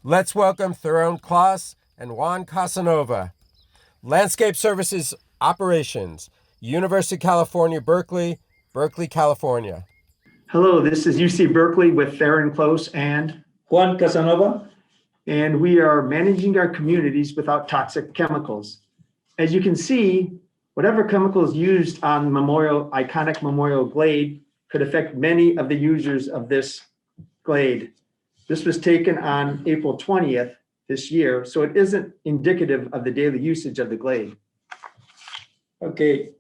Let's welcome Theron Klos and Juan Casanova. Landscape Services Operations, University of California, Berkeley, Berkeley, California. Hello, this is UC Berkeley with Theron Klos and Juan Casanova. And we are managing our communities without toxic chemicals. As you can see, whatever chemicals used on iconic Memorial Glade could affect many of the users of this glade. This was taken on April 20th this year, so it isn't indicative of the daily usage of the glade. Okay.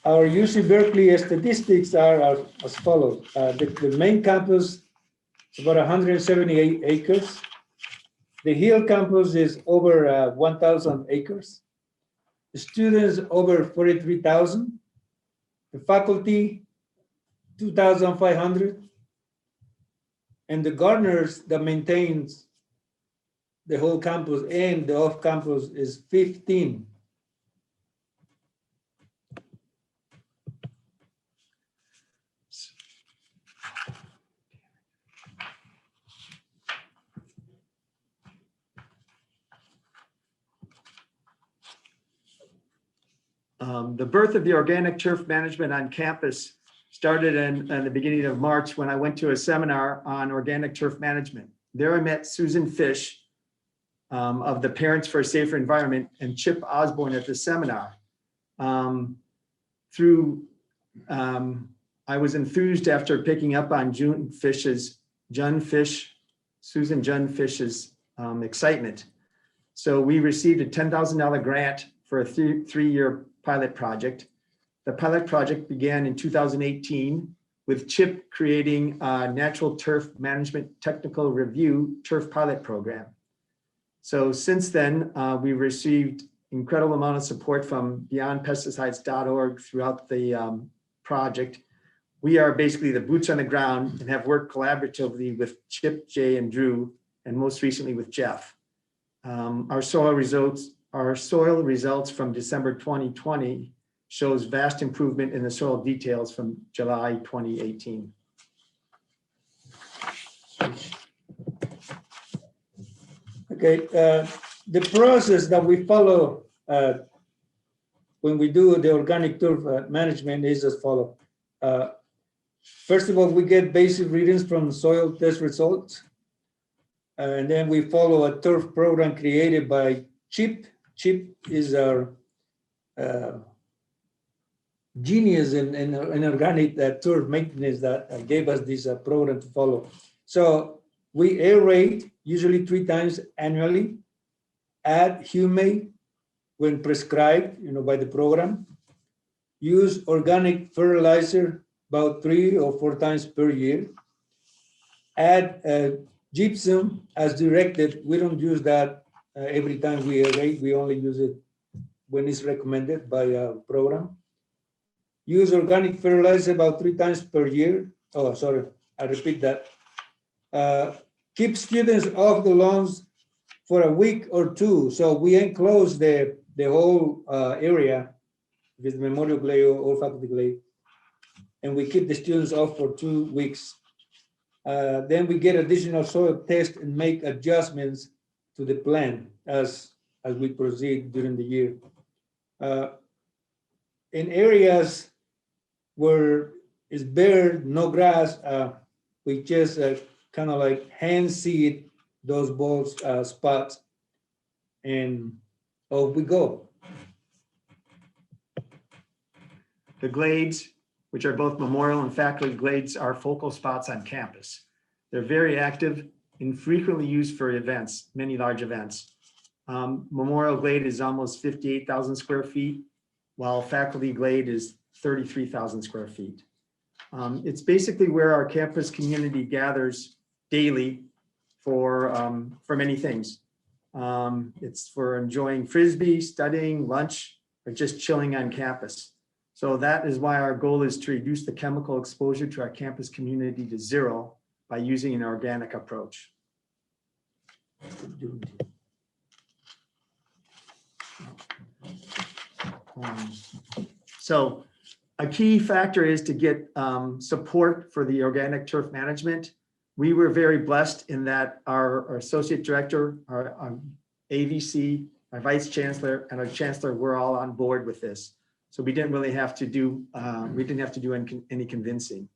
Our UC Berkeley statistics are as follows. The main campus is about 178 acres. The Hill campus is over 1,000 acres. The students over 43,000. The faculty, 2,500. And the gardeners that maintains the whole campus and the off campus is 15. The birth of the organic turf management on campus started in the beginning of March when I went to a seminar on organic turf management. There I met Susan Fish of the Parents for a Safer Environment and Chip Osborne at the seminar. I was enthused after picking up on Susan Jun Fish's excitement. So we received a $10,000 grant for a three-year pilot project. The pilot project began in 2018 with Chip creating a natural turf management technical review turf pilot program. So since then, we received incredible amount of support from beyondpesticides.org throughout the project. We are basically the boots on the ground and have worked collaboratively with Chip, Jay, and Drew, and most recently with Jeff. Our soil results from December 2020 shows vast improvement in the soil details from July 2018. Okay, the process that we follow when we do the organic turf management is as follows. First of all, we get basic readings from soil test results. And then we follow a turf program created by Chip. Chip is our genius in organic turf maintenance that gave us this program to follow. So we aerate usually 3 times annually, add humic when prescribed, by the program, use organic fertilizer about 3 or 4 times per year, add gypsum as directed. We don't use that every time we aerate. We only use it when it's recommended by a program. Use organic fertilizer about 3 times per year. Oh, sorry, I repeat that. Keep students off the lawns for a week or 2. So we enclose the whole area with Memorial Glade or Faculty Glade, and we keep the students off for 2 weeks. Then we get additional soil test and make adjustments to the plan as we proceed during the year. In areas where it's bare, no grass, we just kind of like hand seed those bald spots, and off we go. The glades, which are both memorial and faculty glades, are focal spots on campus. They're very active and frequently used for events, many large events. Memorial Glade is almost 58,000 square feet, while faculty glade is 33,000 square feet. It's basically where our campus community gathers daily for many things. It's for enjoying Frisbee, studying, lunch, or just chilling on campus. So that is why our goal is to reduce the chemical exposure to our campus community to 0 by using an organic approach. So A key factor is to get support for the organic turf management. We were very blessed in that our associate director, our AVC, our vice chancellor, and our chancellor were all on board with this. So we didn't really have to do any convincing.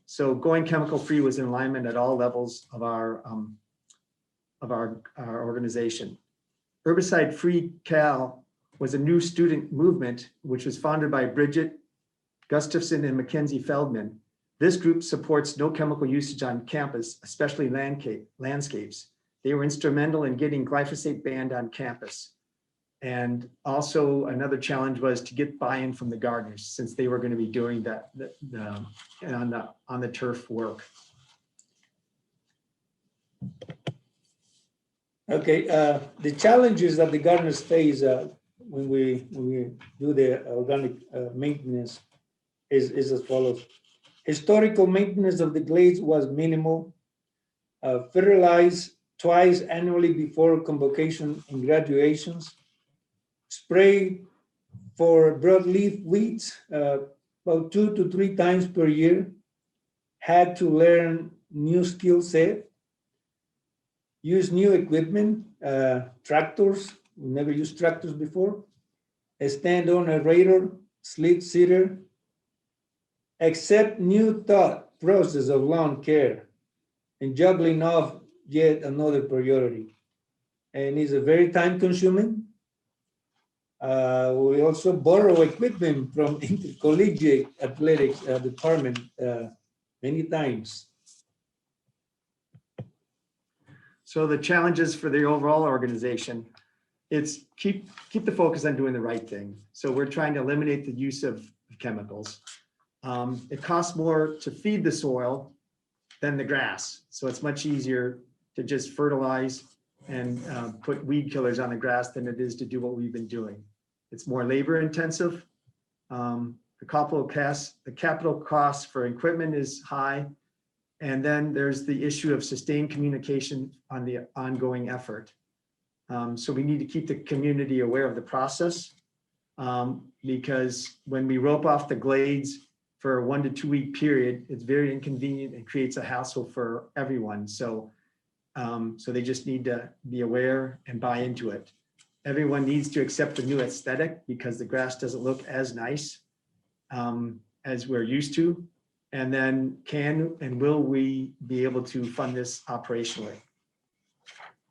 So going chemical free was in alignment at all levels of our organization. Herbicide Free Cal was a new student movement which was founded by Bridget Gustafson and Mackenzie Feldman. This group supports no chemical usage on campus, especially landscapes. They were instrumental in getting glyphosate banned on campus. And also another challenge was to get buy-in from the gardeners, since they were going to be doing that on the turf work. Okay, the challenges that the gardeners face when we do the organic maintenance is as follows. Historical maintenance of the glades was minimal. Fertilize twice annually before convocation and graduations. Spray for broadleaf weeds about 2 to 3 times per year. Had to learn new skill set. Use new equipment, tractors. We never used tractors before. A stand-on aerator, slit seeder. Accept new thought process of lawn care and juggling off yet another priority. And it's a very time-consuming. We also borrow equipment from intercollegiate athletics department many times. So the challenges for the overall organization, it's keep the focus on doing the right thing. So we're trying to eliminate the use of chemicals. It costs more to feed the soil than the grass. So it's much easier to just fertilize and put weed killers on the grass than it is to do what we've been doing. It's more labor intensive. The capital cost for equipment is high. And then there's the issue of sustained communication on the ongoing effort. So we need to keep the community aware of the process because when we rope off the glades for a 1 to 2 week period, it's very inconvenient and creates a hassle for everyone. So they just need to be aware and buy into it. Everyone needs to accept the new aesthetic because the grass doesn't look as nice as we're used to. And then can and will we be able to fund this operationally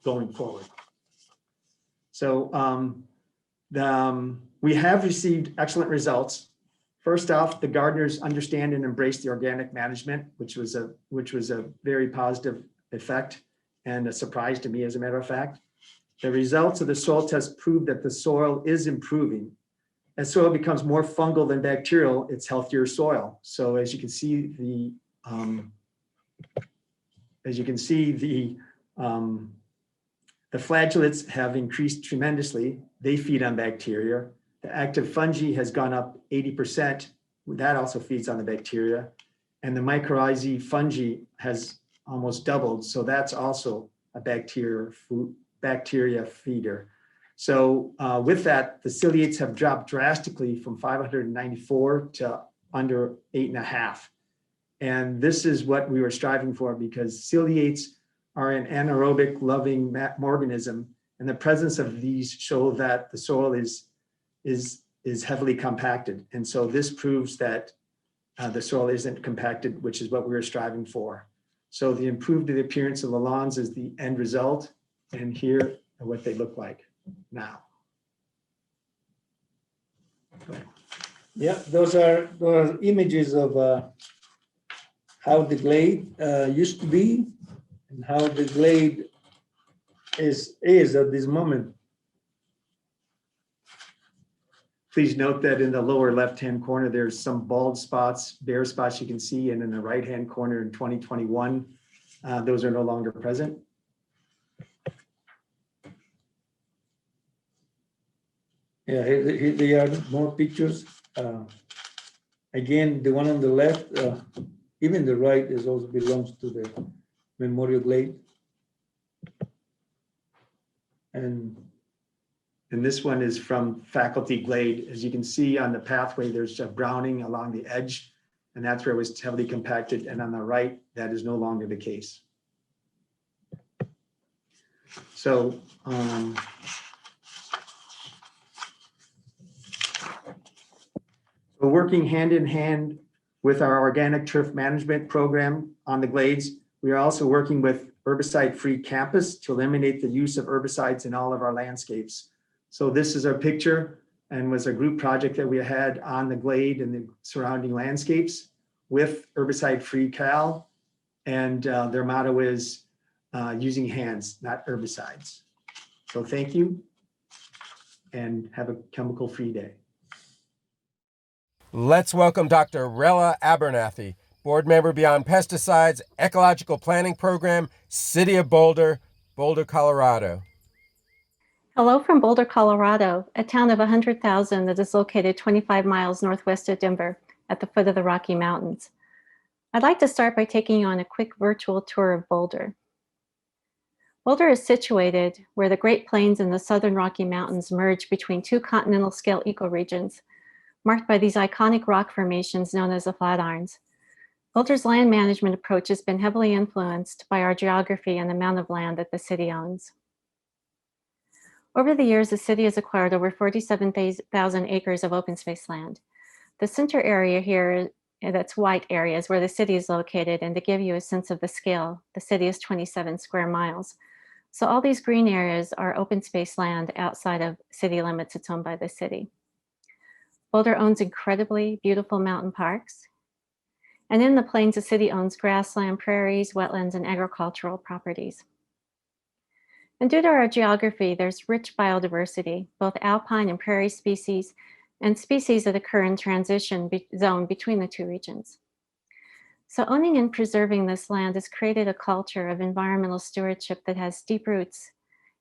going forward? So we have received excellent results. First off, the gardeners understand and embrace the organic management, which was a very positive effect and a surprise to me, as a matter of fact. The results of the soil test prove that the soil is improving. As soil becomes more fungal than bacterial, it's healthier soil. So as you can see, the flagellates have increased tremendously. They feed on bacteria. The active fungi has gone up 80%. That also feeds on the bacteria. And the mycorrhizae fungi has almost doubled. So that's also a bacteria feeder. So with that, the ciliates have dropped drastically from 594 to under 8.5. And this is what we were striving for because ciliates are an anaerobic loving organism. And the presence of these show that the soil is heavily compacted. And so this proves that the soil isn't compacted, which is what we were striving for. So the improved appearance of the lawns is the end result. And here are what they look like now. Yeah, those are images of how the glade used to be and how the glade is at this moment. Please note that in the lower left-hand corner, there's some bald spots, bare spots you can see, and in the right-hand corner in 2021, those are no longer present. Yeah, here they are, more pictures. Again, the one on the left, even the right, is also belongs to the Memorial Glade. And And this one is from Faculty Glade. As you can see on the pathway, there's a browning along the edge, and that's where it was heavily compacted. And on the right, that is no longer the case. So we're working hand in hand with our organic turf management program on the glades. We are also working with herbicide-free campus to eliminate the use of herbicides in all of our landscapes. So this is our picture and was a group project that we had on the glade and the surrounding landscapes with herbicide-free cal. And their motto is using hands, not herbicides. So thank you and have a chemical-free day. Let's welcome Dr. Rella Abernathy, board member Beyond Pesticides, Ecological Planning Program, City of Boulder, Boulder, Colorado. Hello from Boulder, Colorado, a town of 100,000 that is located 25 miles northwest of Denver at the foot of the Rocky Mountains. I'd like to start by taking you on a quick virtual tour of Boulder. Boulder is situated where the Great Plains and the Southern Rocky Mountains merge between two continental scale ecoregions, marked by these iconic rock formations known as the Flatirons. Boulder's land management approach has been heavily influenced by our geography and the amount of land that the city owns. Over the years, the city has acquired over 47,000 acres of open space land. The center area here, that's white area, is where the city is located, and to give you a sense of the scale, the city is 27 square miles. So all these green areas are open space land outside of city limits. It's owned by the city. Boulder owns incredibly beautiful mountain parks. And in the plains, the city owns grassland, prairies, wetlands, and agricultural properties. And due to our geography, there's rich biodiversity, both alpine and prairie species, and species that occur in transition zone between the two regions. So owning and preserving this land has created a culture of environmental stewardship that has deep roots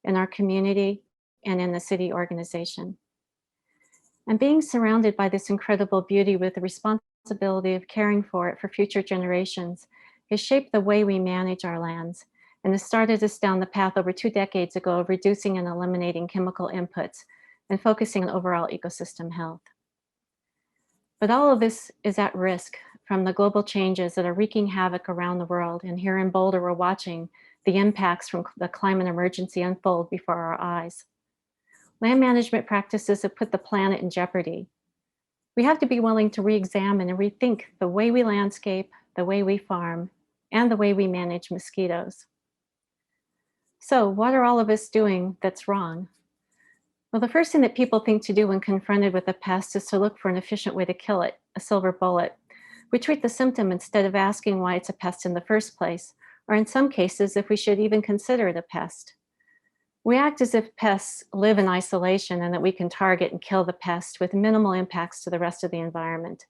in our community and in the city organization. And being surrounded by this incredible beauty with the responsibility of caring for it for future generations has shaped the way we manage our lands and has started us down the path over 2 decades ago of reducing and eliminating chemical inputs and focusing on overall ecosystem health. But all of this is at risk from the global changes that are wreaking havoc around the world. And here in Boulder, we're watching the impacts from the climate emergency unfold before our eyes. Land management practices have put the planet in jeopardy. We have to be willing to re-examine and rethink the way we landscape, the way we farm, and the way we manage mosquitoes. So what are all of us doing that's wrong? Well, the first thing that people think to do when confronted with a pest is to look for an efficient way to kill it, a silver bullet. We treat the symptom instead of asking why it's a pest in the first place, or in some cases, if we should even consider it a pest. We act as if pests live in isolation and that we can target and kill the pest with minimal impacts to the rest of the environment.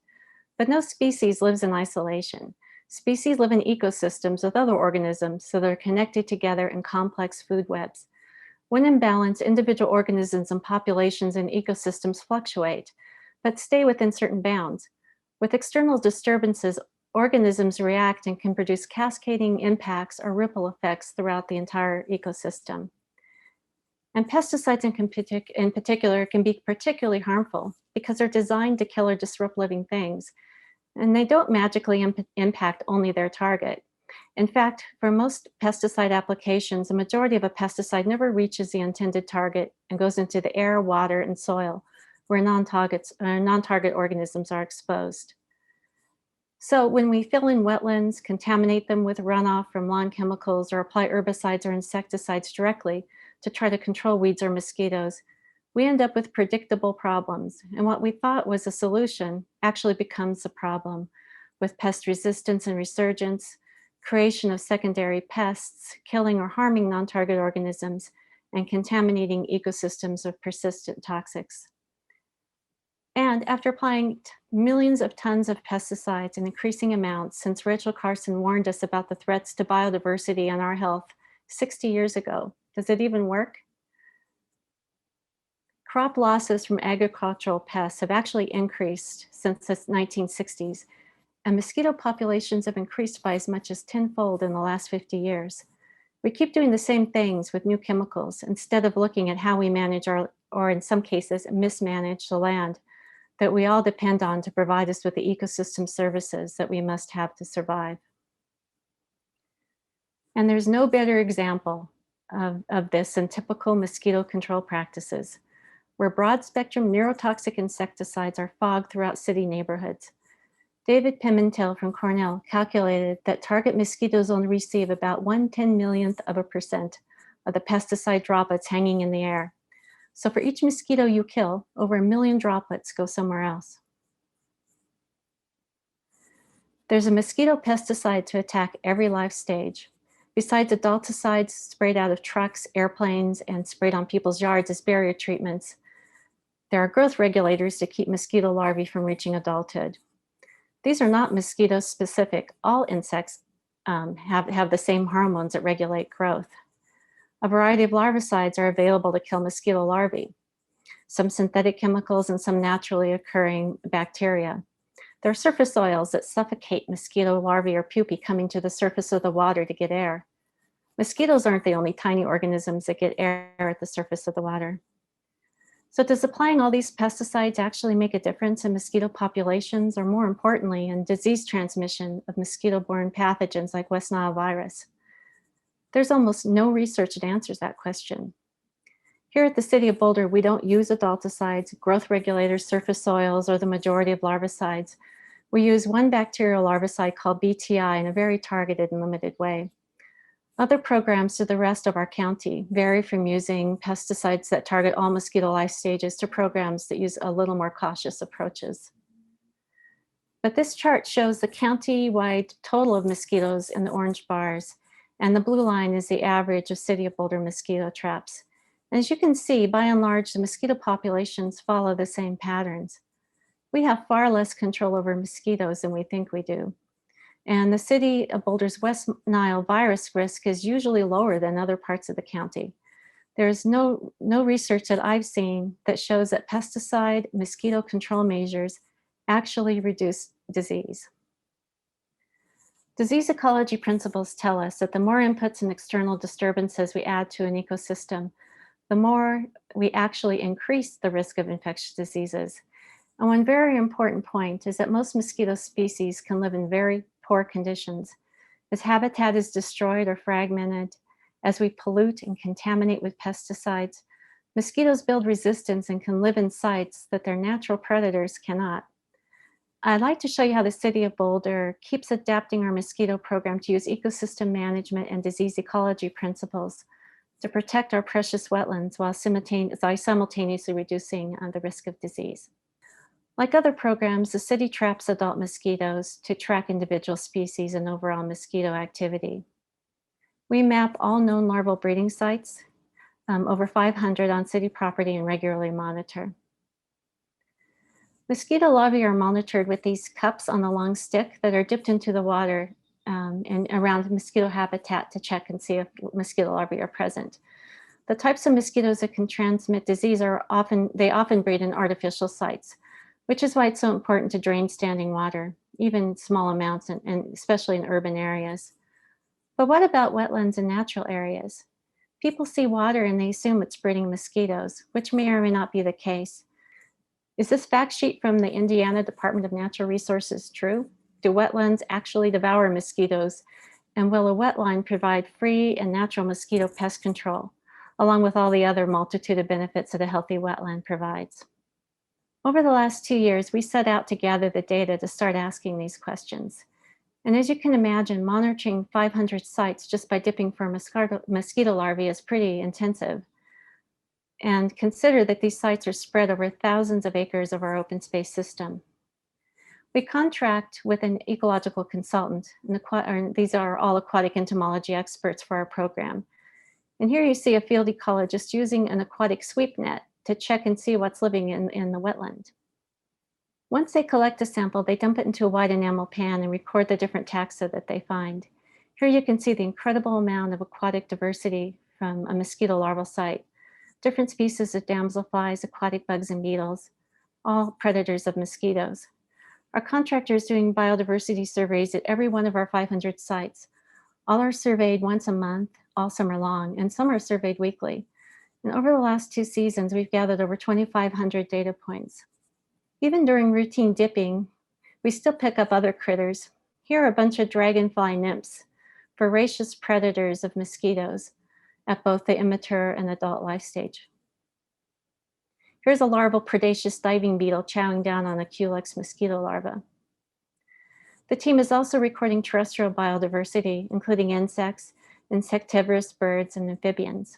But no species lives in isolation. Species live in ecosystems with other organisms, so they're connected together in complex food webs. When in balance, individual organisms and populations and ecosystems fluctuate, but stay within certain bounds. With external disturbances, organisms react and can produce cascading impacts or ripple effects throughout the entire ecosystem. And pesticides in particular can be particularly harmful because they're designed to kill or disrupt living things. And they don't magically impact only their target. In fact, for most pesticide applications, the majority of a pesticide never reaches the intended target and goes into the air, water, and soil where non-target organisms are exposed. So when we fill in wetlands, contaminate them with runoff from lawn chemicals, or apply herbicides or insecticides directly to try to control weeds or mosquitoes, we end up with predictable problems. And what we thought was a solution actually becomes a problem, with pest resistance and resurgence, creation of secondary pests, killing or harming non-target organisms, and contaminating ecosystems with persistent toxics. And after applying millions of tons of pesticides in increasing amounts since Rachel Carson warned us about the threats to biodiversity and our health 60 years ago, does it even work? Crop losses from agricultural pests have actually increased since the 1960s, and mosquito populations have increased by as much as tenfold in the last 50 years. We keep doing the same things with new chemicals instead of looking at how we manage our or in some cases, mismanage the land that we all depend on to provide us with the ecosystem services that we must have to survive. And there's no better example of this than typical mosquito control practices, where broad spectrum neurotoxic insecticides are fogged throughout city neighborhoods. David Pimentel from Cornell calculated that target mosquitoes only receive about 1/10,000,000% of the pesticide droplets hanging in the air. So for each mosquito you kill, over 1,000,000 droplets go somewhere else. There's a mosquito pesticide to attack every life stage. Besides adulticides sprayed out of trucks, airplanes, and sprayed on people's yards as barrier treatments, there are growth regulators to keep mosquito larvae from reaching adulthood. These are not mosquito specific. All insects have the same hormones that regulate growth. A variety of larvicides are available to kill mosquito larvae, some synthetic chemicals and some naturally occurring bacteria. There are surface oils that suffocate mosquito larvae or pupae coming to the surface of the water to get air. Mosquitoes aren't the only tiny organisms that get air at the surface of the water. So does applying all these pesticides actually make a difference in mosquito populations, or more importantly, in disease transmission of mosquito-borne pathogens like West Nile virus? There's almost no research that answers that question. Here at the City of Boulder, we don't use adulticides, growth regulators, surface oils, or the majority of larvicides. We use one bacterial larvicide called BTI in a very targeted and limited way. Other programs to the rest of our county vary from using pesticides that target all mosquito life stages to programs that use a little more cautious approaches. But this chart shows the county-wide total of mosquitoes in the orange bars, and the blue line is the average of City of Boulder mosquito traps. And as you can see, by and large, the mosquito populations follow the same patterns. We have far less control over mosquitoes than we think we do. And the City of Boulder's West Nile virus risk is usually lower than other parts of the county. There's no research that I've seen that shows that pesticide mosquito control measures actually reduce disease. Disease ecology principles tell us that the more inputs and external disturbances we add to an ecosystem, the more we actually increase the risk of infectious diseases. And one very important point is that most mosquito species can live in very poor conditions. As habitat is destroyed or fragmented, as we pollute and contaminate with pesticides, mosquitoes build resistance and can live in sites that their natural predators cannot. I'd like to show you how the City of Boulder keeps adapting our mosquito program to use ecosystem management and disease ecology principles to protect our precious wetlands while simultaneously reducing the risk of disease. Like other programs, the city traps adult mosquitoes to track individual species and overall mosquito activity. We map all known larval breeding sites, over 500 on city property, and regularly monitor. Mosquito larvae are monitored with these cups on a long stick that are dipped into the water and around mosquito habitat to check and see if mosquito larvae are present. The types of mosquitoes that can transmit disease often breed in artificial sites, which is why it's so important to drain standing water, even small amounts, and especially in urban areas. But what about wetlands and natural areas? People see water and they assume it's breeding mosquitoes, which may or may not be the case. Is this fact sheet from the Indiana Department of Natural Resources true? Do wetlands actually devour mosquitoes? And will a wetline provide free and natural mosquito pest control, along with all the other multitude of benefits that a healthy wetland provides? Over the last 2 years, we set out to gather the data to start asking these questions. And as you can imagine, monitoring 500 sites just by dipping for mosquito larvae is pretty intensive. And consider that these sites are spread over thousands of acres of our open space system. We contract with an ecological consultant, and these are all aquatic entomology experts for our program. And here you see a field ecologist using an aquatic sweep net to check and see what's living in the wetland. Once they collect a sample, they dump it into a white enamel pan and record the different taxa that they find. Here you can see the incredible amount of aquatic diversity from a mosquito larval site. Different species of damselflies, aquatic bugs, and beetles, all predators of mosquitoes. Our contractor is doing biodiversity surveys at every one of our 500 sites. All are surveyed once a month, all summer long, and some are surveyed weekly. And over the last 2 seasons, we've gathered over 2,500 data points. Even during routine dipping, we still pick up other critters. Here are a bunch of dragonfly nymphs, voracious predators of mosquitoes at both the immature and adult life stage. Here's a larval predaceous diving beetle chowing down on a Culex mosquito larva. The team is also recording terrestrial biodiversity, including insects, insectivorous birds, and amphibians.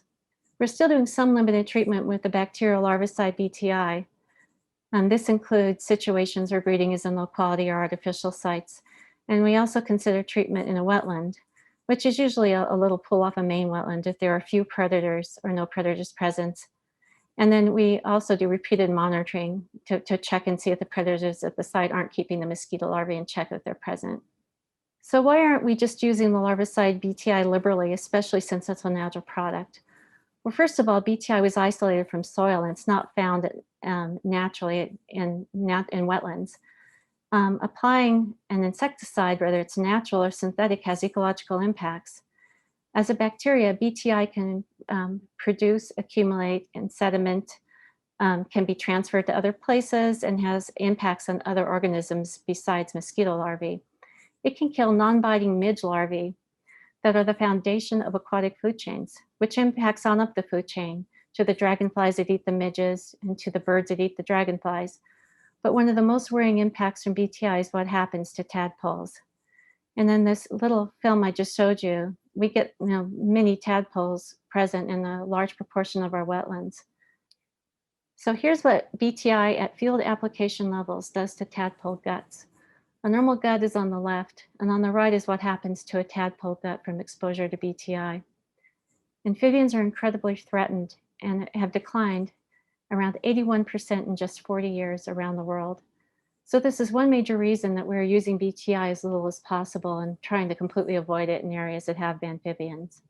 We're still doing some limited treatment with the bacterial larvicide BTI. This includes situations where breeding is in low quality or artificial sites. And we also consider treatment in a wetland, which is usually a little pool off a main wetland if there are few predators or no predators present. And then we also do repeated monitoring to check and see if the predators at the site aren't keeping the mosquito larvae in check if they're present. So why aren't we just using the larvicide BTI liberally, especially since it's a natural product? Well, first of all, BTI was isolated from soil and it's not found naturally in wetlands. Applying an insecticide, whether it's natural or synthetic, has ecological impacts. As a bacteria, BTI can produce, accumulate, and sediment, can be transferred to other places, and has impacts on other organisms besides mosquito larvae. It can kill non-biting midge larvae that are the foundation of aquatic food chains, which impacts on up the food chain to the dragonflies that eat the midges and to the birds that eat the dragonflies. But one of the most worrying impacts from BTI is what happens to tadpoles. And then this little film I just showed you, we get many tadpoles present in a large proportion of our wetlands. So here's what BTI at field application levels does to tadpole guts. A normal gut is on the left, and on the right is what happens to a tadpole gut from exposure to BTI. Amphibians are incredibly threatened and have declined around 81% in just 40 years around the world. So this is one major reason that we're using BTI as little as possible and trying to completely avoid it in areas that have amphibians.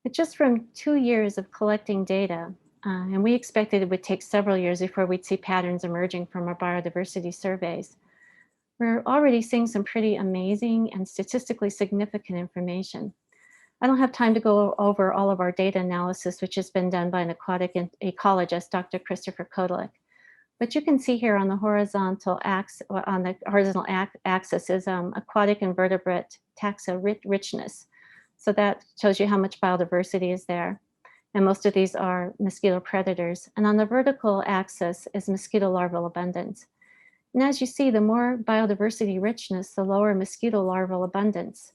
But just from 2 years of collecting data, and we expected it would take several years before we'd see patterns emerging from our biodiversity surveys, we're already seeing some pretty amazing and statistically significant information. I don't have time to go over all of our data analysis, which has been done by an aquatic ecologist, Dr. Christopher Kodelik. But you can see here on the horizontal axis is aquatic invertebrate taxa richness. So that shows you how much biodiversity is there. And most of these are mosquito predators. And on the vertical axis is mosquito larval abundance. And as you see, the more biodiversity richness, the lower mosquito larval abundance.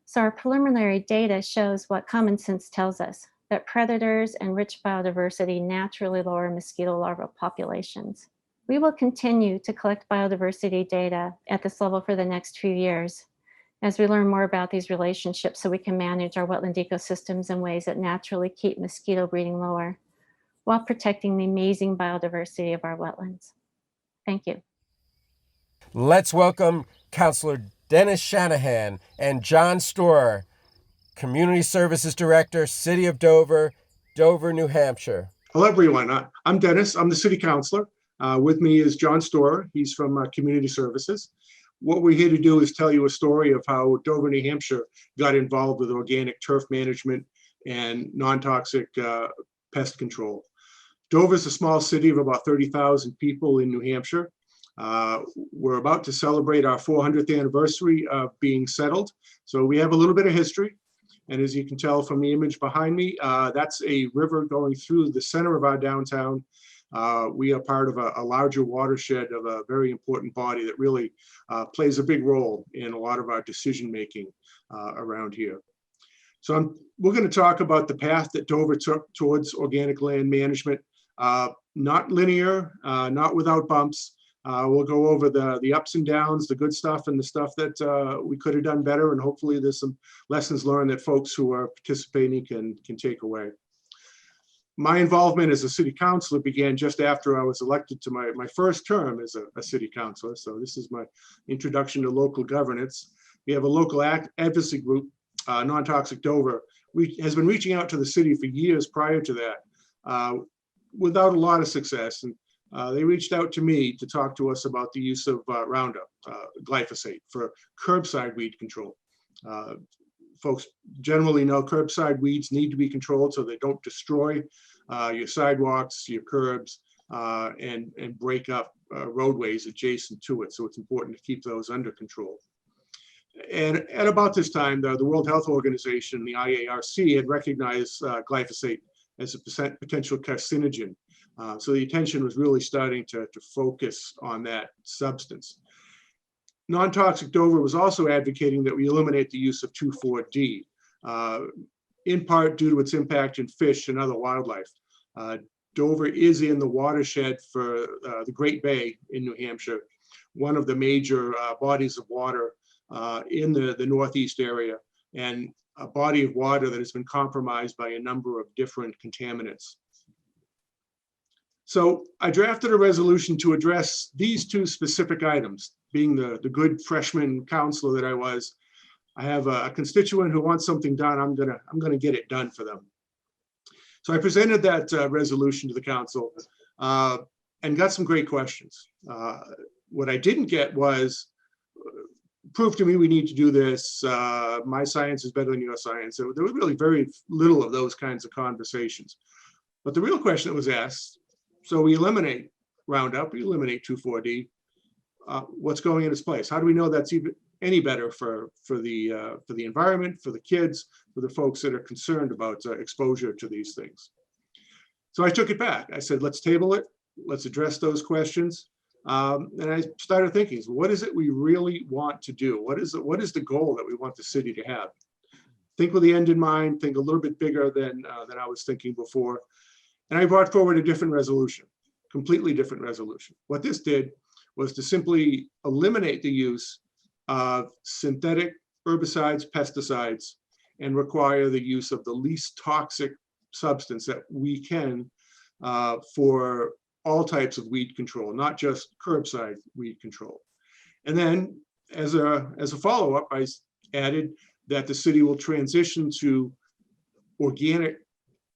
So our preliminary data shows what common sense tells us, that predators and rich biodiversity naturally lower mosquito larval populations. We will continue to collect biodiversity data at this level for the next few years as we learn more about these relationships so we can manage our wetland ecosystems in ways that naturally keep mosquito breeding lower while protecting the amazing biodiversity of our wetlands. Thank you. Let's welcome Councilor Dennis Shanahan and John Storer, Community Services Director, City of Dover, Dover, New Hampshire. Hello, everyone. I'm Dennis. I'm the City Councilor. With me is John Storer. He's from Community Services. What we're here to do is tell you a story of how Dover, New Hampshire got involved with organic turf management and non-toxic pest control. Dover is a small city of about 30,000 people in New Hampshire. We're about to celebrate our 400th anniversary of being settled. So we have a little bit of history. And as you can tell from the image behind me, that's a river going through the center of our downtown. We are part of a larger watershed of a very important body that really plays a big role in a lot of our decision-making around here. So we're going to talk about the path that Dover took towards organic land management. Not linear, not without bumps. We'll go over the ups and downs, the good stuff and the stuff that we could have done better. And hopefully there's some lessons learned that folks who are participating can take away. My involvement as a city councilor began just after I was elected to my first term as a city councilor. So this is my introduction to local governance. We have a local advocacy group, Non-Toxic Dover, has been reaching out to the city for years prior to that without a lot of success. And they reached out to me to talk to us about the use of Roundup, glyphosate, for curbside weed control. folks generally know curbside weeds need to be controlled so they don't destroy your sidewalks, your curbs, and break up roadways adjacent to it. So it's important to keep those under control. And at about this time, the World Health Organization, the IARC, had recognized glyphosate as a potential carcinogen. So the attention was really starting to focus on that substance. Non-Toxic Dover was also advocating that we eliminate the use of 2,4-D, in part due to its impact in fish and other wildlife. Dover is in the watershed for the Great Bay in New Hampshire, one of the major bodies of water in the Northeast area, and a body of water that has been compromised by a number of different contaminants. So I drafted a resolution to address these two specific items. Being the good freshman counselor that I was, I have a constituent who wants something done. I'm gonna get it done for them. So I presented that resolution to the council and got some great questions. What I didn't get was, prove to me we need to do this. My science is better than your science. So there was really very little of those kinds of conversations. But the real question that was asked, so we eliminate Roundup, we eliminate 2,4-D. What's going in its place? How do we know that's even any better for the environment, for the kids, for the folks that are concerned about exposure to these things? So I took it back. I said, let's table it. Let's address those questions. And I started thinking, what is it we really want to do? What is the goal that we want the city to have? Think with the end in mind, think a little bit bigger than I was thinking before. And I brought forward a different resolution, completely different resolution. What this did was to simply eliminate the use of synthetic herbicides, pesticides, and require the use of the least toxic substance that we can for all types of weed control, not just curbside weed control. And then as a follow-up, I added that the city will transition to organic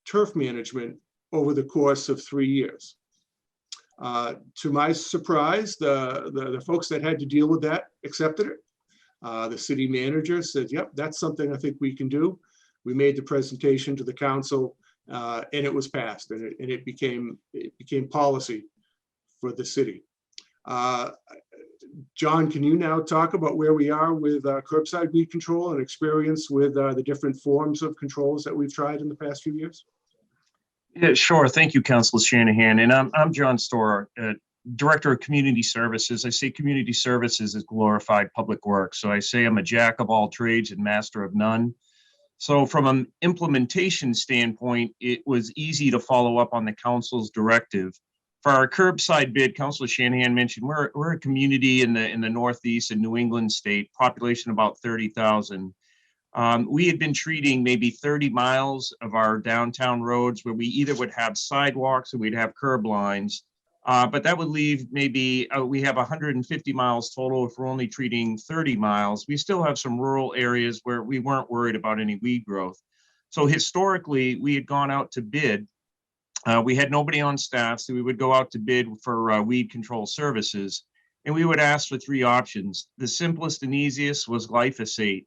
turf management over the course of 3 years. To my surprise, the folks that had to deal with that accepted it. The city manager said, yep, that's something I think we can do. We made the presentation to the council and it was passed, and it became policy for the city. John, can you now talk about where we are with curbside weed control and experience with the different forms of controls that we've tried in the past few years? Yeah, sure. Thank you, Councilor Shanahan. And I'm John Storer, Director of Community Services. I say community services is glorified public works. So I say I'm a jack of all trades and master of none. So from an implementation standpoint, it was easy to follow up on the council's directive. For our curbside bid, Councilor Shanahan mentioned we're a community in the Northeast and New England state, population about 30,000. We had been treating maybe 30 miles of our downtown roads where we either would have sidewalks or we'd have curb lines, but that would leave maybe, we have 150 miles total if we're only treating 30 miles. We still have some rural areas where we weren't worried about any weed growth. So historically, we had gone out to bid. We had nobody on staff, so we would go out to bid for weed control services, and we would ask for 3 options. The simplest and easiest was glyphosate.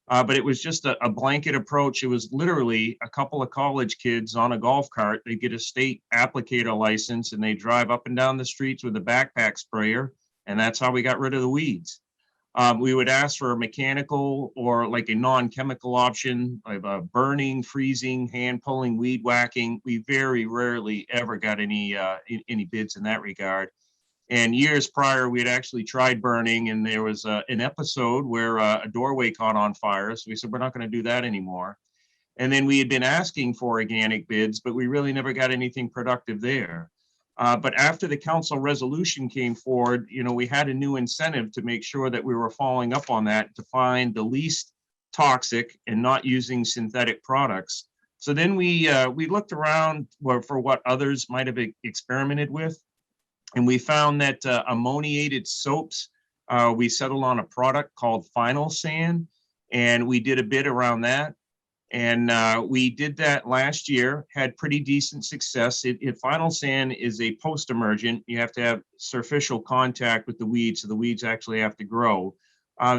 But it was just a blanket approach. It was literally a couple of college kids on a golf cart. They get a state applicator license and they drive up and down the streets with a backpack sprayer. And that's how we got rid of the weeds. We would ask for a mechanical or like a non-chemical option, like burning, freezing, hand pulling, weed whacking. We very rarely ever got any bids in that regard. And years prior, we had actually tried burning, and there was an episode where a doorway caught on fire. So we said, we're not going to do that anymore. And then we had been asking for organic bids, but we really never got anything productive there. But after the council resolution came forward, we had a new incentive to make sure that we were following up on that to find the least toxic and not using synthetic products. So then we looked around for what others might have experimented with. And we found that ammoniated soaps, we settled on a product called Final Sand, and we did a bid around that. And we did that last year, had pretty decent success. Final Sand is a post-emergent. You have to have superficial contact with the weeds, so the weeds actually have to grow.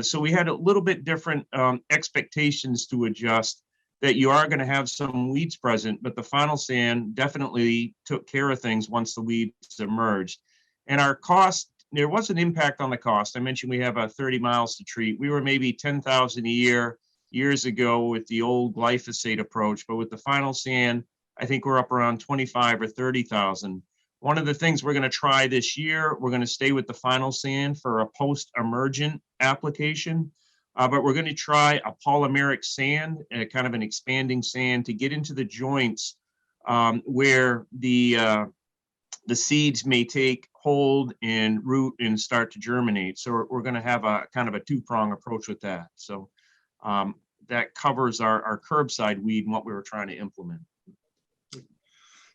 So we had a little bit different expectations to adjust, that you are going to have some weeds present, but the final sand definitely took care of things once the weeds emerged. And our cost, there was an impact on the cost. I mentioned we have 30 miles to treat. We were maybe 10,000 a year years ago with the old glyphosate approach, but with the final sand, I think we're up around 25 or 30,000. One of the things we're going to try this year, we're going to stay with the final sand for a post-emergent application. But we're going to try a polymeric sand, kind of an expanding sand, to get into the joints where the seeds may take hold and root and start to germinate. So we're going to have a kind of a two-prong approach with that. So that covers our curbside weed and what we were trying to implement.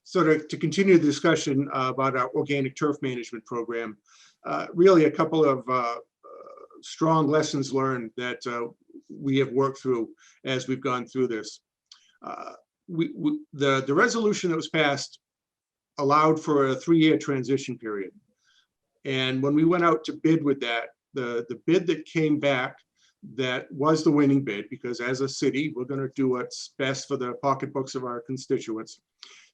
So to continue the discussion about our organic turf management program, really a couple of strong lessons learned that we have worked through as we've gone through this. The resolution that was passed allowed for a 3-year transition period. And when we went out to bid with that, the bid that came back, that was the winning bid, because as a city, we're going to do what's best for the pocketbooks of our constituents.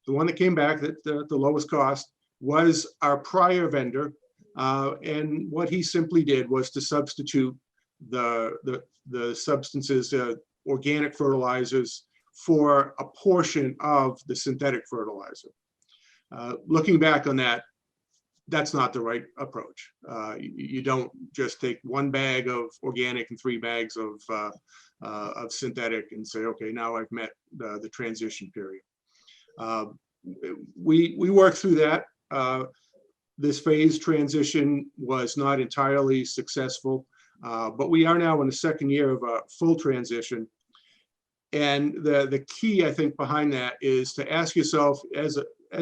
The one that came back that the lowest cost was our prior vendor. And what he simply did was to substitute the substances, organic fertilizers, for a portion of the synthetic fertilizer. Looking back on that, that's not the right approach. You don't just take 1 bag of organic and 3 bags of synthetic and say, okay, now I've met the transition period. We worked through that. This phase transition was not entirely successful, but we are now in the 2nd year of a full transition. And the key, I think, behind that is to ask yourself, as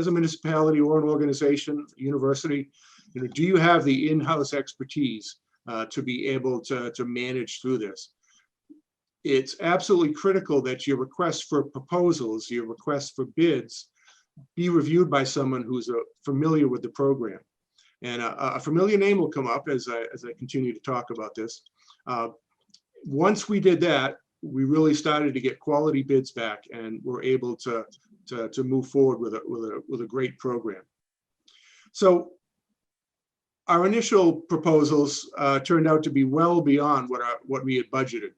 a municipality or an organization, university, do you have the in-house expertise to be able to manage through this? It's absolutely critical that your request for proposals, your request for bids, be reviewed by someone who's familiar with the program. And a familiar name will come up as I continue to talk about this. Once we did that, we really started to get quality bids back, and we're able to move forward with a great program. So our initial proposals turned out to be well beyond what we had budgeted.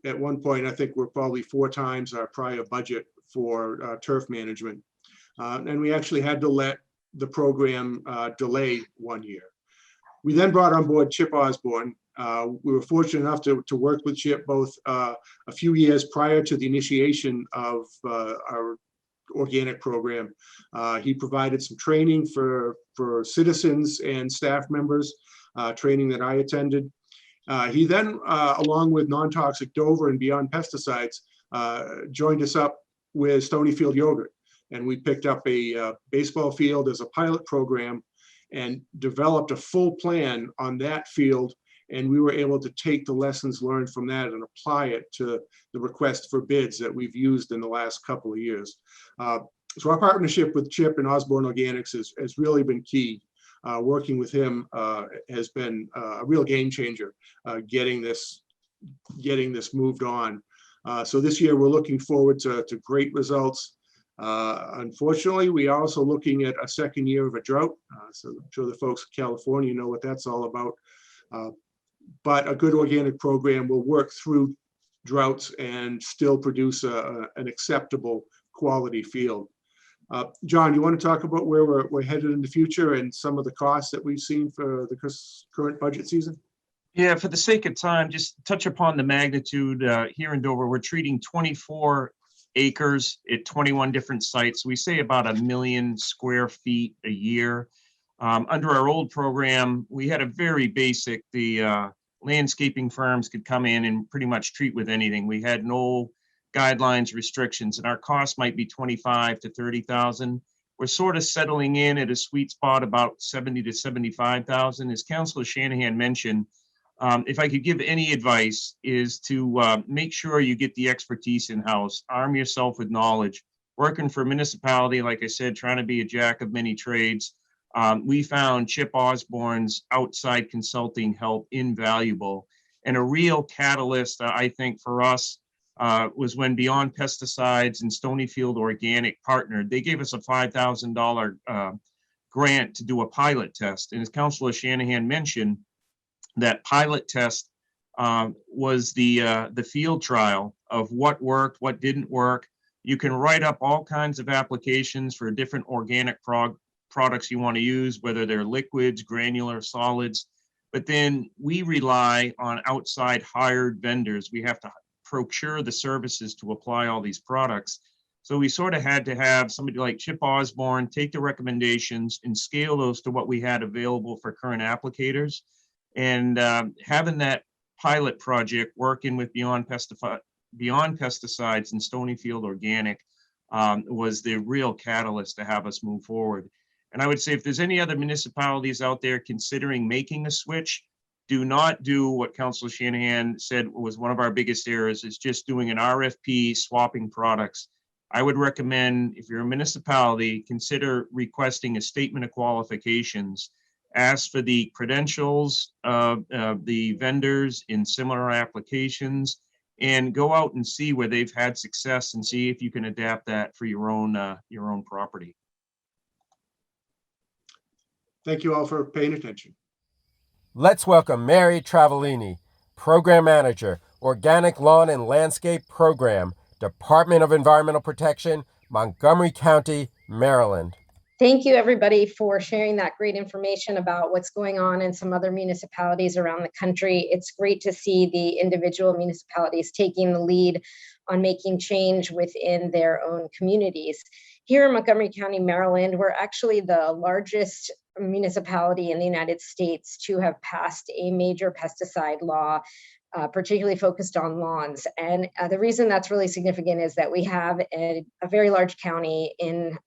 At one point, I think we're probably 4 times our prior budget for turf management. And we actually had to let the program delay 1 year. We then brought on board Chip Osborne. We were fortunate enough to work with Chip both a few years prior to the initiation of our organic program. He provided some training for citizens and staff members, training that I attended. He then, along with Non-Toxic Dover and Beyond Pesticides, joined us up with Stonyfield Yogurt. And we picked up a baseball field as a pilot program and developed a full plan on that field. And we were able to take the lessons learned from that and apply it to the request for bids that we've used in the last couple of years. So our partnership with Chip and Osborne Organics has really been key. Working with him has been a real game changer, getting this moved on. So this year we're looking forward to great results. Unfortunately, we are also looking at a 2nd year of a drought. So I'm sure the folks in California know what that's all about. But a good organic program will work through droughts and still produce an acceptable quality field. John, you want to talk about where we're headed in the future and some of the costs that we've seen for the current budget season? Yeah, for the sake of time, just touch upon the magnitude. Here in Dover, we're treating 24 acres at 21 different sites. We say about 1 million square feet a year. Under our old program, we had a very basic, the landscaping firms could come in and pretty much treat with anything. We had no guidelines, restrictions, and our cost might be 25 to 30,000. We're sort of settling in at a sweet spot about 70 to 75,000. As Councilor Shanahan mentioned, if I could give any advice, is to make sure you get the expertise in-house, arm yourself with knowledge. Working for a municipality, like I said, trying to be a jack of many trades, we found Chip Osborne's outside consulting help invaluable. And a real catalyst, I think, for us was when Beyond Pesticides and Stonyfield Organic partnered. They gave us a $5,000 grant to do a pilot test. And as Councilor Shanahan mentioned, that pilot test was the field trial of what worked, what didn't work. You can write up all kinds of applications for different organic products you want to use, whether they're liquids, granular, solids. But then we rely on outside hired vendors. We have to procure the services to apply all these products. So we sort of had to have somebody like Chip Osborne take the recommendations and scale those to what we had available for current applicators. And having that pilot project working with Beyond Pesticides and Stonyfield Organic was the real catalyst to have us move forward. And I would say if there's any other municipalities out there considering making a switch, do not do what Councilor Shanahan said was one of our biggest errors, is just doing an RFP, swapping products. I would recommend, if you're a municipality, consider requesting a statement of qualifications, ask for the credentials of the vendors in similar applications, and go out and see where they've had success and see if you can adapt that for your own property. Thank you all for paying attention. Let's welcome Mary Travaglini, Program Manager, Organic Lawn and Landscape Program, Department of Environmental Protection, Montgomery County, Maryland. Thank you, everybody, for sharing that great information about what's going on in some other municipalities around the country. It's great to see the individual municipalities taking the lead on making change within their own communities. Here in Montgomery County, Maryland, we're actually the largest municipality in the United States to have passed a major pesticide law, particularly focused on lawns. And the reason that's really significant is that we have a very large county in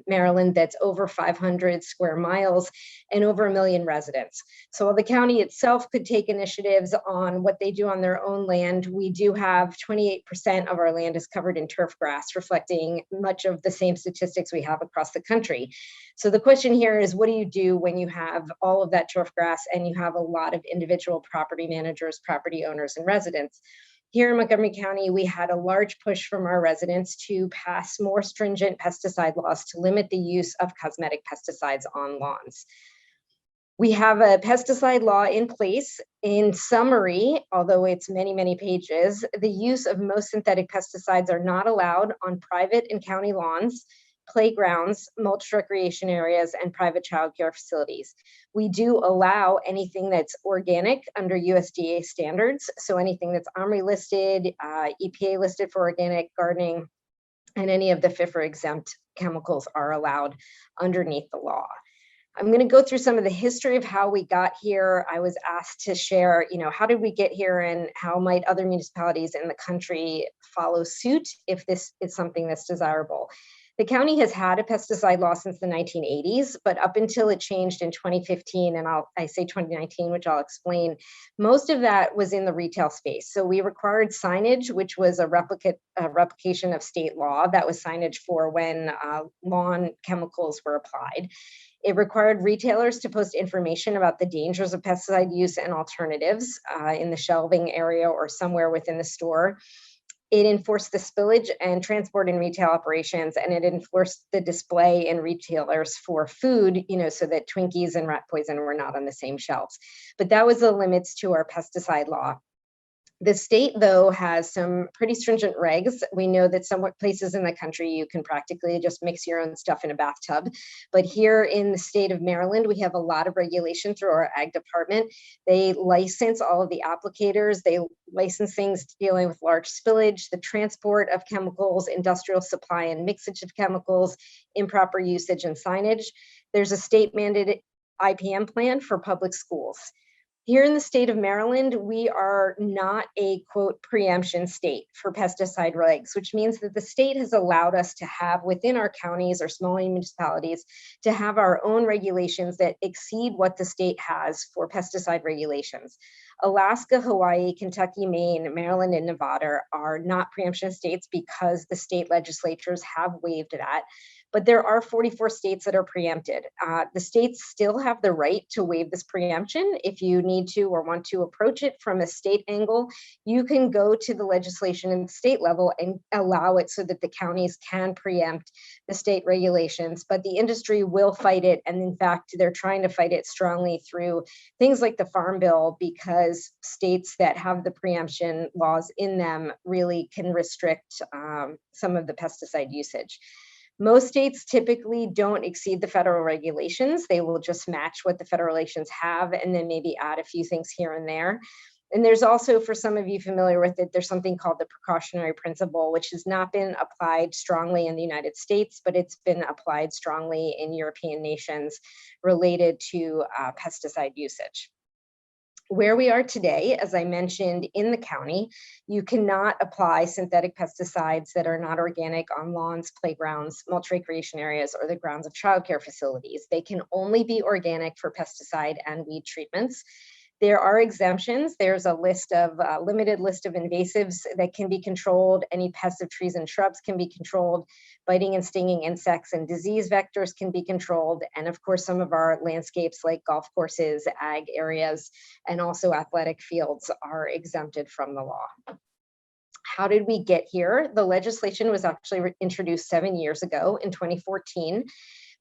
Maryland that's over 500 square miles and over 1 million residents. So while the county itself could take initiatives on what they do on their own land, we do have 28% of our land is covered in turf grass, reflecting much of the same statistics we have across the country. So the question here is, what do you do when you have all of that turf grass and you have a lot of individual property managers, property owners, and residents? Here in Montgomery County, we had a large push from our residents to pass more stringent pesticide laws to limit the use of cosmetic pesticides on lawns. We have a pesticide law in place. In summary, although it's many, many pages, the use of most synthetic pesticides are not allowed on private and county lawns, playgrounds, mulch recreation areas, and private childcare facilities. We do allow anything that's organic under USDA standards. So anything that's OMRI listed, EPA listed for organic gardening, and any of the FIFRA exempt chemicals are allowed underneath the law. I'm going to go through some of the history of how we got here. I was asked to share, how did we get here and how might other municipalities in the country follow suit if this is something that's desirable. The county has had a pesticide law since the 1980s, but up until it changed in 2015, and I say 2019, which I'll explain, most of that was in the retail space. So we required signage, which was a replication of state law. That was signage for when lawn chemicals were applied. It required retailers to post information about the dangers of pesticide use and alternatives in the shelving area or somewhere within the store. It enforced the spillage and transport in retail operations, and it enforced the display in retailers for food, so that Twinkies and rat poison were not on the same shelves. But that was the limits to our pesticide law. The state, though, has some pretty stringent regs. We know that some places in the country you can practically just mix your own stuff in a bathtub. But here in the state of Maryland, we have a lot of regulation through our ag department. They license all of the applicators. They license things dealing with large spillage, the transport of chemicals, industrial supply and mixage of chemicals, improper usage and signage. There's a state mandated IPM plan for public schools. Here in the state of Maryland, we are not a, quote, preemption state for pesticide regs, which means that the state has allowed us to have within our counties or small municipalities to have our own regulations that exceed what the state has for pesticide regulations. Alaska, Hawaii, Kentucky, Maine, Maryland, and Nevada are not preemption states because the state legislatures have waived that. but there are 44 states that are preempted. The states still have the right to waive this preemption. If you need to or want to approach it from a state angle, you can go to the legislation at the state level and allow it so that the counties can preempt the state regulations, but the industry will fight it. And in fact, they're trying to fight it strongly through things like the Farm Bill, because states that have the preemption laws in them really can restrict some of the pesticide usage. Most states typically don't exceed the federal regulations. They will just match what the federal regulations have and then maybe add a few things here and there. And there's also, for some of you familiar with it, there's something called the precautionary principle, which has not been applied strongly in the United States, but it's been applied strongly in European nations related to pesticide usage. Where we are today, as I mentioned, in the county, you cannot apply synthetic pesticides that are not organic on lawns, playgrounds, mulch recreation areas, or the grounds of childcare facilities. They can only be organic for pesticide and weed treatments. There are exemptions. There's a limited list of invasives that can be controlled. Any pests of trees and shrubs can be controlled. Biting and stinging insects and disease vectors can be controlled. And of course, some of our landscapes like golf courses, ag areas, and also athletic fields are exempted from the law. How did we get here? The legislation was actually introduced 7 years ago in 2014.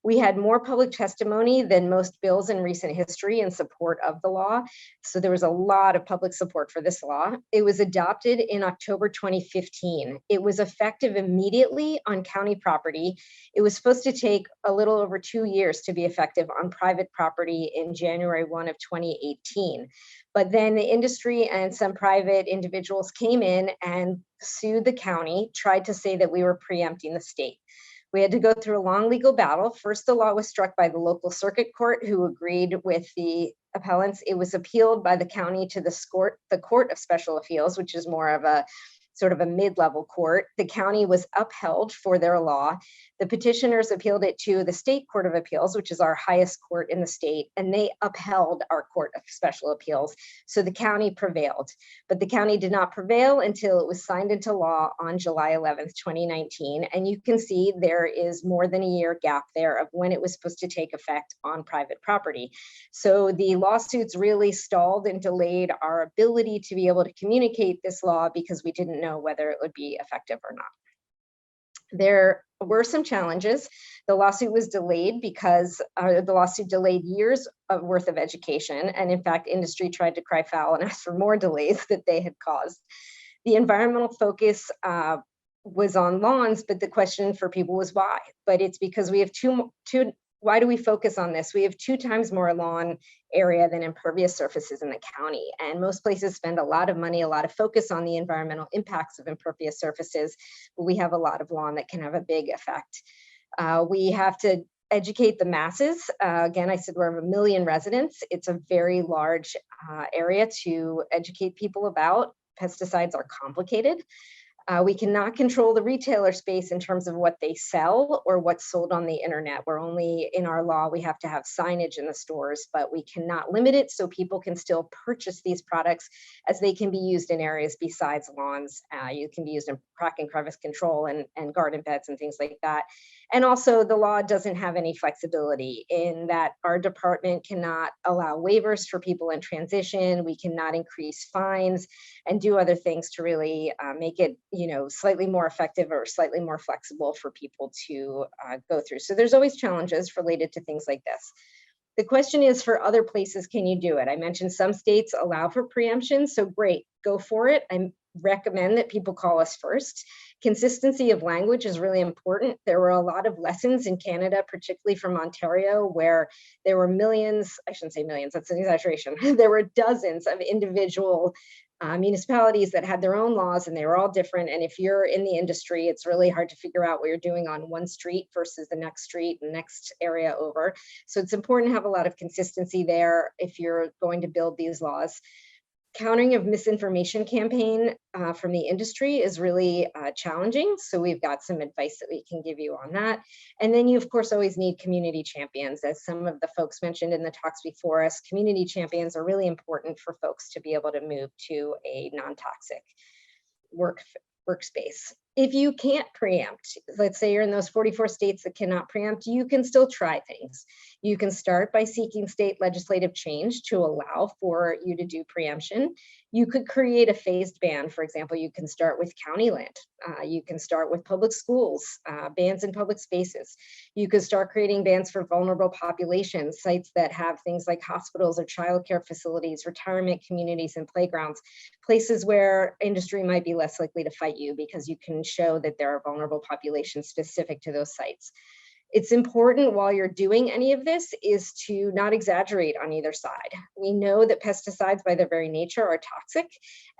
We had more public testimony than most bills in recent history in support of the law. So there was a lot of public support for this law. It was adopted in October 2015. It was effective immediately on county property. It was supposed to take a little over 2 years to be effective on private property in January 1 of 2018. But then the industry and some private individuals came in and sued the county, tried to say that we were preempting the state. We had to go through a long legal battle. First, the law was struck by the local circuit court, who agreed with the appellants. It was appealed by the county to the Court of Special Appeals, which is more of a sort of a mid-level court. The county was upheld for their law. The petitioners appealed it to the State Court of Appeals, which is our highest court in the state, and they upheld our Court of Special Appeals. So the county prevailed, but the county did not prevail until it was signed into law on July 11th, 2019. And you can see there is more than a year gap there of when it was supposed to take effect on private property. So the lawsuits really stalled and delayed our ability to be able to communicate this law because we didn't know whether it would be effective or not. There were some challenges. The lawsuit was delayed because the lawsuit delayed years worth of education. And in fact, industry tried to cry foul and ask for more delays that they had caused. The environmental focus was on lawns, but the question for people was why? But it's because we have why do we focus on this? We have 2 times more lawn area than impervious surfaces in the county. And most places spend a lot of money, a lot of focus on the environmental impacts of impervious surfaces, but we have a lot of lawn that can have a big effect. We have to educate the masses. Again, I said we're 1 million residents. It's a very large area to educate people about. Pesticides are complicated. We cannot control the retailer space in terms of what they sell or what's sold on the internet. We're only, in our law, we have to have signage in the stores, but we cannot limit it so people can still purchase these products as they can be used in areas besides lawns. You can be used in crack and crevice control and garden beds and things like that. And also the law doesn't have any flexibility in that our department cannot allow waivers for people in transition. We cannot increase fines and do other things to really make it slightly more effective or slightly more flexible for people to go through. So there's always challenges related to things like this. The question is, for other places, can you do it? I mentioned some states allow for preemption, so great, go for it. I recommend that people call us first. Consistency of language is really important. There were a lot of lessons in Canada, particularly from Ontario, where there were millions, I shouldn't say millions, that's an exaggeration. There were dozens of individual municipalities that had their own laws, and they were all different. And if you're in the industry, it's really hard to figure out what you're doing on one street versus the next street and next area over. So it's important to have a lot of consistency there if you're going to build these laws. Countering of misinformation campaign from the industry is really challenging. So we've got some advice that we can give you on that. And then you, of course, always need community champions. As some of the folks mentioned in the talks before us, community champions are really important for folks to be able to move to a non-toxic workspace. If you can't preempt, let's say you're in those 44 states that cannot preempt, you can still try things. You can start by seeking state legislative change to allow for you to do preemption. You could create a phased ban. For example, you can start with county land. You can start with public schools, bans in public spaces. You could start creating bans for vulnerable populations, sites that have things like hospitals or childcare facilities, retirement communities and playgrounds, places where industry might be less likely to fight you because you can show that there are vulnerable populations specific to those sites. It's important while you're doing any of this is to not exaggerate on either side. We know that pesticides by their very nature are toxic,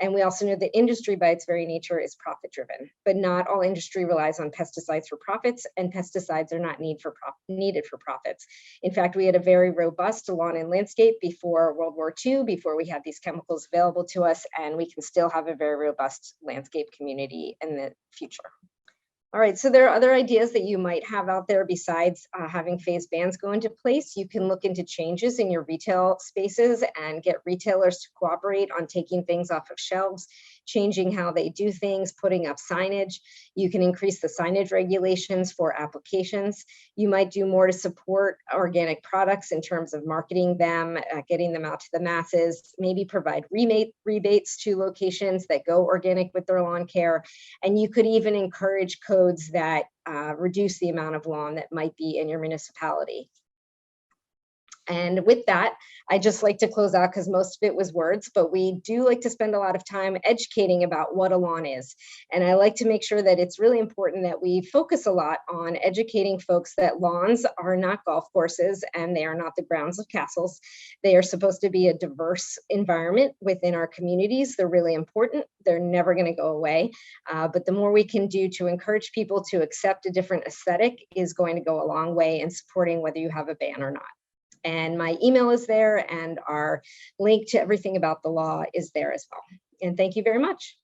and we also know that industry by its very nature is profit driven, but not all industry relies on pesticides for profits, and pesticides are not needed for profits. In fact, we had a very robust lawn and landscape before World War II, before we had these chemicals available to us, and we can still have a very robust landscape community in the future. All right, so there are other ideas that you might have out there besides having phased bans go into place. You can look into changes in your retail spaces and get retailers to cooperate on taking things off of shelves, changing how they do things, putting up signage. You can increase the signage regulations for applications. You might do more to support organic products in terms of marketing them, getting them out to the masses, maybe provide rebates to locations that go organic with their lawn care. And you could even encourage codes that reduce the amount of lawn that might be in your municipality. And with that, I just like to close out because most of it was words, but we do like to spend a lot of time educating about what a lawn is. And I like to make sure that it's really important that we focus a lot on educating folks that lawns are not golf courses and they are not the grounds of castles. They are supposed to be a diverse environment within our communities. They're really important. They're never going to go away. But the more we can do to encourage people to accept a different aesthetic is going to go a long way in supporting whether you have a ban or not. And my email is there and our link to everything about the law is there as well. And thank you very much.